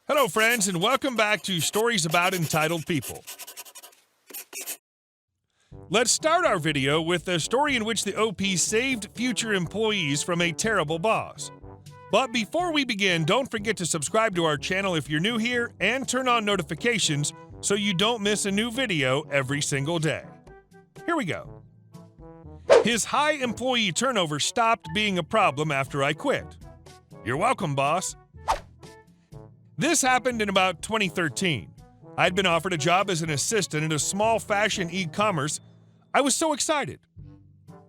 Hello, friends, and welcome back to Stories About Entitled People. Let's start our video with a story in which the OP saved future employees from a terrible boss. But before we begin, don't forget to subscribe to our channel if you're new here and turn on notifications so you don't miss a new video every single day. Here we go. His high employee turnover stopped being a problem after I quit. You're welcome, boss. This happened in about 2013. I'd been offered a job as an assistant at a small fashion e-commerce. I was so excited.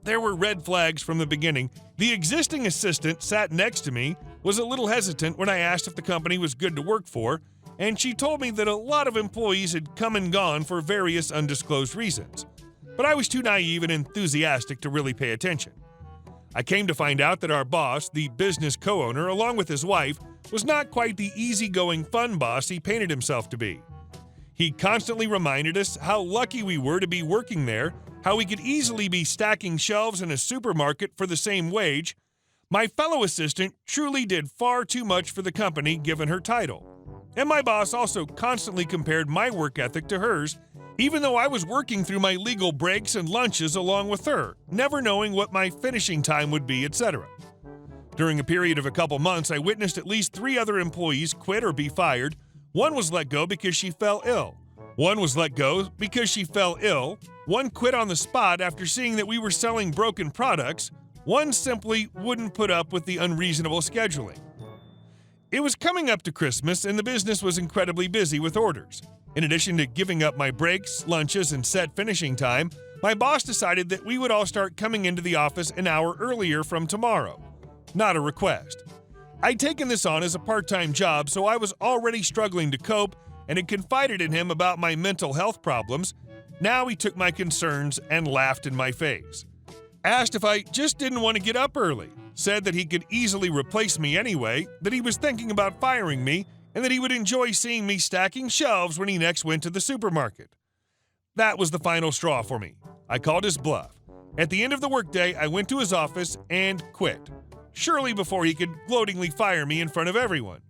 There were red flags from the beginning. The existing assistant sat next to me, was a little hesitant when I asked if the company was good to work for, and she told me that a lot of employees had come and gone for various undisclosed reasons. But I was too naive and enthusiastic to really pay attention. I came to find out that our boss, the business co-owner, along with his wife, was not quite the easygoing fun boss he painted himself to be. He constantly reminded us how lucky we were to be working there, how we could easily be stacking shelves in a supermarket for the same wage. My fellow assistant truly did far too much for the company given her title. And my boss also constantly compared my work ethic to hers, even though I was working through my legal breaks and lunches along with her, never knowing what my finishing time would be, etc. During a period of a couple months, I witnessed at least 3 other employees quit or be fired. One was let go because she fell ill. One was let go because she fell ill. One quit on the spot after seeing that we were selling broken products. One simply wouldn't put up with the unreasonable scheduling. It was coming up to Christmas, and the business was incredibly busy with orders. In addition to giving up my breaks, lunches, and set finishing time, my boss decided that we would all start coming into the office an hour earlier from tomorrow. Not a request. I'd taken this on as a part-time job, so I was already struggling to cope and had confided in him about my mental health problems. Now he took my concerns and laughed in my face. Asked if I just didn't want to get up early, said that he could easily replace me anyway, that he was thinking about firing me, and that he would enjoy seeing me stacking shelves when he next went to the supermarket. That was the final straw for me. I called his bluff. At the end of the workday, I went to his office and quit. Surely before he could gloatingly fire me in front of everyone.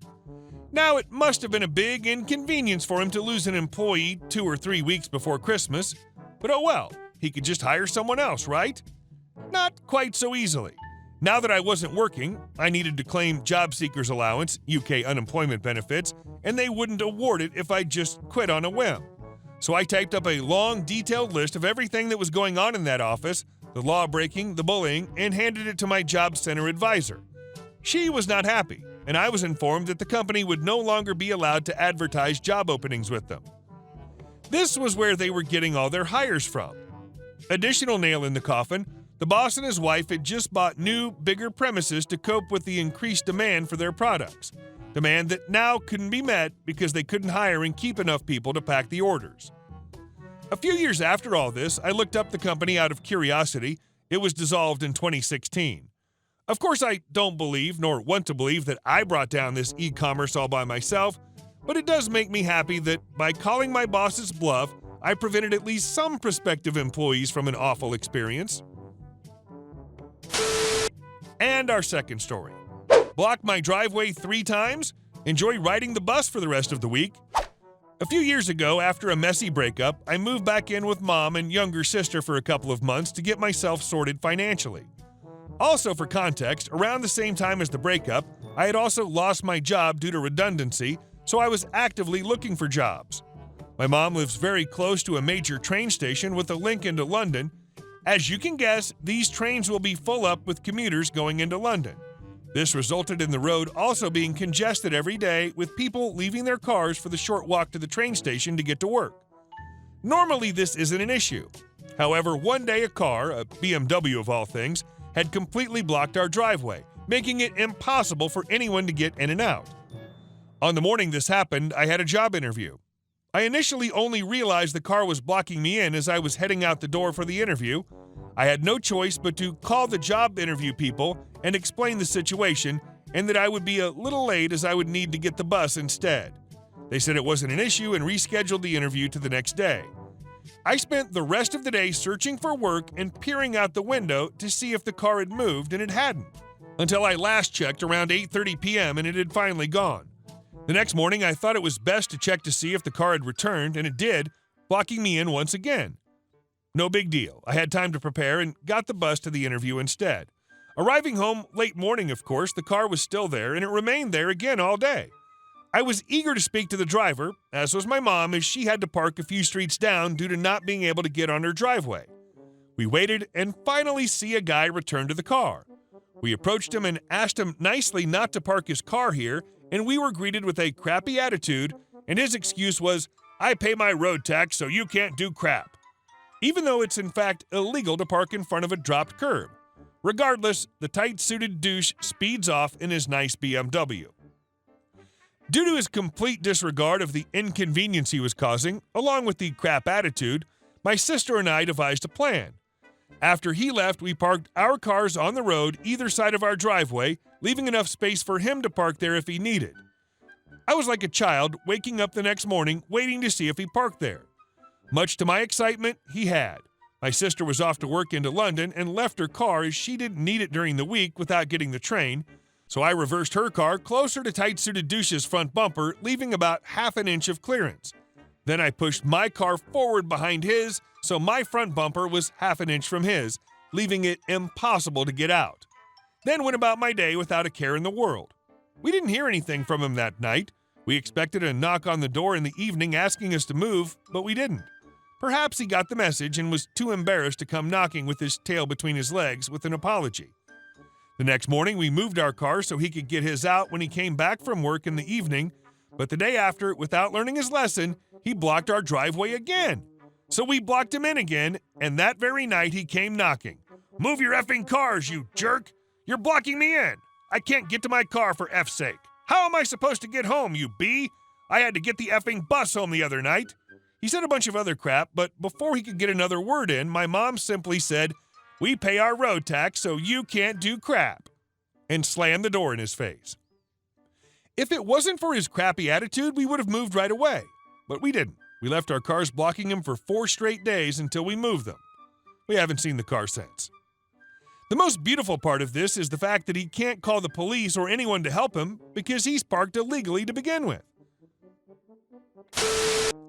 Now, it must have been a big inconvenience for him to lose an employee 2 or 3 weeks before Christmas, but oh well, he could just hire someone else, right? Not quite so easily. Now that I wasn't working, I needed to claim job seekers allowance, UK unemployment benefits, and they wouldn't award it if I just quit on a whim. So I typed up a long, detailed list of everything that was going on in that office, the law breaking, the bullying, and handed it to my job center advisor. She was not happy, and I was informed that the company would no longer be allowed to advertise job openings with them. This was where they were getting all their hires from. Additional nail in the coffin, the boss and his wife had just bought new, bigger premises to cope with the increased demand for their products. Demand that now couldn't be met because they couldn't hire and keep enough people to pack the orders. A few years after all this, I looked up the company out of curiosity. It was dissolved in 2016. Of course, I don't believe, nor want to believe, that I brought down this e-commerce all by myself, but it does make me happy that by calling my boss's bluff, I prevented at least some prospective employees from an awful experience. And our second story. Block my driveway 3 times? Enjoy riding the bus for the rest of the week? A few years ago, after a messy breakup, I moved back in with mom and younger sister for a couple of months to get myself sorted financially. Also, for context, around the same time as the breakup, I had also lost my job due to redundancy, so I was actively looking for jobs. My mom lives very close to a major train station with a link into London. As you can guess, these trains will be full up with commuters going into London. This resulted in the road also being congested every day with people leaving their cars for the short walk to the train station to get to work. Normally, this isn't an issue. However, one day a car, a BMW of all things, had completely blocked our driveway, making it impossible for anyone to get in and out. On the morning this happened, I had a job interview. I initially only realized the car was blocking me in as I was heading out the door for the interview. I had no choice but to call the job interview people and explain the situation, and that I would be a little late as I would need to get the bus instead. They said it wasn't an issue and rescheduled the interview to the next day. I spent the rest of the day searching for work and peering out the window to see if the car had moved, and it hadn't, until I last checked around 8:30 p.m. and it had finally gone. The next morning, I thought it was best to check to see if the car had returned, and it did, blocking me in once again. No big deal. I had time to prepare and got the bus to the interview instead. Arriving home late morning, of course, the car was still there, and it remained there again all day. I was eager to speak to the driver, as was my mom, as she had to park a few streets down due to not being able to get on her driveway. We waited and finally see a guy return to the car. We approached him and asked him nicely not to park his car here, and we were greeted with a crappy attitude, and his excuse was, "I pay my road tax, so you can't do crap," even though it's in fact illegal to park in front of a dropped curb. Regardless, the tight-suited douche speeds off in his nice BMW. Due to his complete disregard of the inconvenience he was causing, along with the crap attitude, my sister and I devised a plan. After he left, we parked our cars on the road either side of our driveway, leaving enough space for him to park there if he needed. I was like a child waking up the next morning waiting to see if he parked there. Much to my excitement, he had. My sister was off to work into London and left her car as she didn't need it during the week without getting the train, so I reversed her car closer to tight-suited douche's front bumper, leaving about half an inch of clearance. Then I pushed my car forward behind his, so my front bumper was half an inch from his, leaving it impossible to get out. Then went about my day without a care in the world. We didn't hear anything from him that night. We expected a knock on the door in the evening asking us to move, but we didn't. Perhaps he got the message and was too embarrassed to come knocking with his tail between his legs with an apology. The next morning, we moved our car so he could get his out when he came back from work in the evening, but the day after, without learning his lesson, he blocked our driveway again. So we blocked him in again, and that very night he came knocking. "Move your effing cars, you jerk! You're blocking me in! I can't get to my car for F's sake! How am I supposed to get home, you bee? I had to get the effing bus home the other night!" He said a bunch of other crap, but before he could get another word in, my mom simply said, "We pay our road tax, so you can't do crap," and slammed the door in his face. If it wasn't for his crappy attitude, we would have moved right away, but we didn't. We left our cars blocking him for 4 straight days until we moved them. We haven't seen the car since. The most beautiful part of this is the fact that he can't call the police or anyone to help him because he's parked illegally to begin with.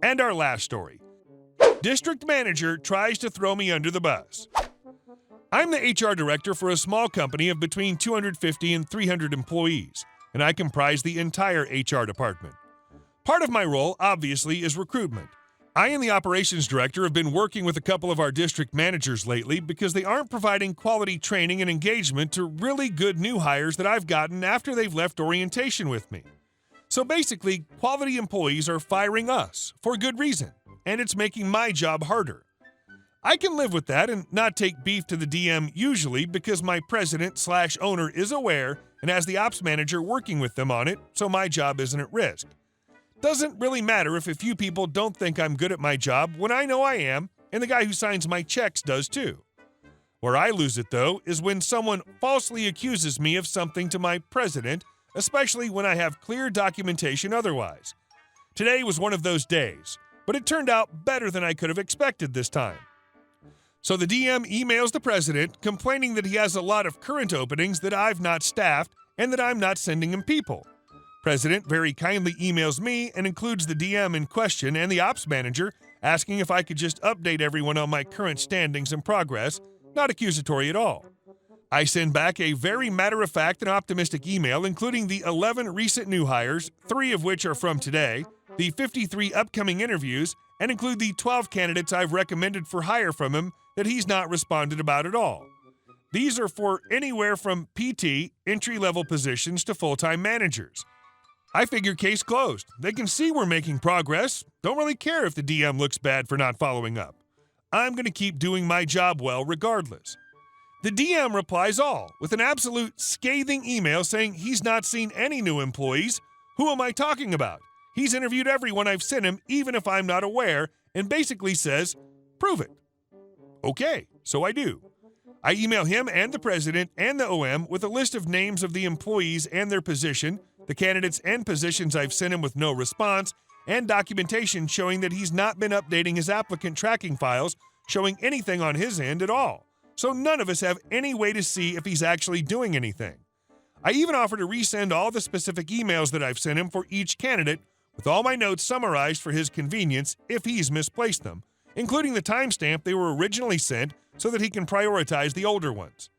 And our last story. District manager tries to throw me under the bus. I'm the HR director for a small company of between 250 and 300 employees, and I comprise the entire HR department. Part of my role, obviously, is recruitment. I and the operations director have been working with a couple of our district managers lately because they aren't providing quality training and engagement to really good new hires that I've gotten after they've left orientation with me. So basically, quality employees are firing us for good reason, and it's making my job harder. I can live with that and not take beef to the DM usually because my president/owner is aware and has the ops manager working with them on it, so my job isn't at risk. Doesn't really matter if a few people don't think I'm good at my job when I know I am, and the guy who signs my checks does too. Where I lose it, though, is when someone falsely accuses me of something to my president, especially when I have clear documentation otherwise. Today was one of those days, but it turned out better than I could have expected this time. So the DM emails the president complaining that he has a lot of current openings that I've not staffed and that I'm not sending him people. President very kindly emails me and includes the DM in question and the ops manager asking if I could just update everyone on my current standings and progress, not accusatory at all. I send back a very matter-of-fact and optimistic email including the 11 recent new hires, 3 of which are from today, the 53 upcoming interviews, and include the 12 candidates I've recommended for hire from him that he's not responded about at all. These are for anywhere from PT, entry-level positions, to full-time managers. I figure case closed. They can see we're making progress. Don't really care if the DM looks bad for not following up. I'm going to keep doing my job well regardless. The DM replies all with an absolute scathing email saying he's not seen any new employees. Who am I talking about? He's interviewed everyone I've sent him even if I'm not aware, and basically says, prove it. Okay, so I do. I email him and the president and the OM with a list of names of the employees and their position, the candidates and positions I've sent him with no response, and documentation showing that he's not been updating his applicant tracking files, showing anything on his end at all. So none of us have any way to see if he's actually doing anything. I even offer to resend all the specific emails that I've sent him for each candidate, with all my notes summarized for his convenience if he's misplaced them, including the timestamp they were originally sent so that he can prioritize the older ones.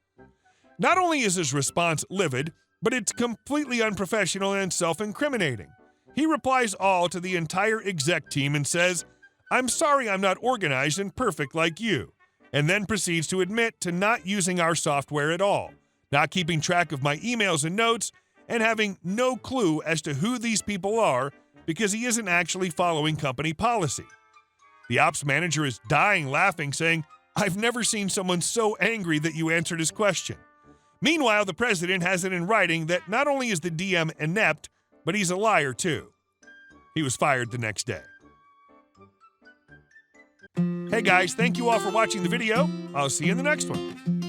Not only is his response livid, but it's completely unprofessional and self-incriminating. He replies all to the entire exec team and says, "I'm sorry I'm not organized and perfect like you," and then proceeds to admit to not using our software at all, not keeping track of my emails and notes, and having no clue as to who these people are because he isn't actually following company policy. The ops manager is dying laughing, saying, "I've never seen someone so angry that you answered his question." Meanwhile, the president has it in writing that not only is the DM inept, but he's a liar too. He was fired the next day. Hey guys, thank you all for watching the video. I'll see you in the next one.